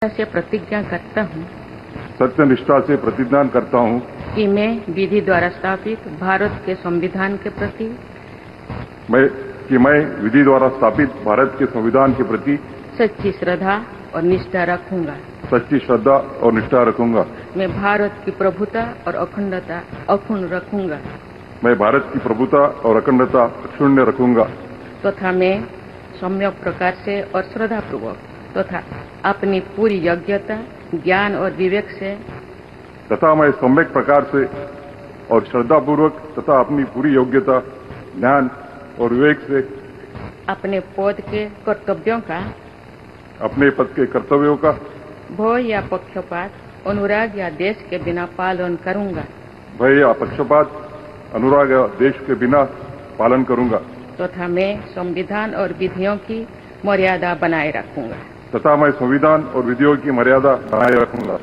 से प्रतिज्ञा करता हूँ सत्यनिष्ठा से प्रतिज्ञा करता हूँ कि मैं विधि द्वारा स्थापित भारत के संविधान के प्रति मैं विधि द्वारा स्थापित भारत के संविधान के प्रति सच्ची श्रद्धा और निष्ठा रखूंगा। सच्ची श्रद्धा और निष्ठा रखूंगा। मैं भारत की प्रभुता और अखंडता अक्षुण्ण रखूंगा। मैं भारत की प्रभुता और अखंडता अक्षुण्ण रखूंगा तथा मैं सम्यक प्रकार से और श्रद्धापूर्वक तथा अपनी पूरी योग्यता ज्ञान और विवेक से तथा मैं सम्यक प्रकार से और श्रद्धापूर्वक तथा अपनी पूरी योग्यता ज्ञान और विवेक से अपने पद के कर्तव्यों का अपने पद के कर्तव्यों का भय या पक्षपात अनुराग या देश के बिना पालन करूंगा। भय या पक्षपात अनुराग या देश के बिना पालन करूंगा तथा मैं संविधान और विधियों की मर्यादा बनाए रखूंगा। तथा मैं संविधान और विधियों की मर्यादा बनाए रखूंगा।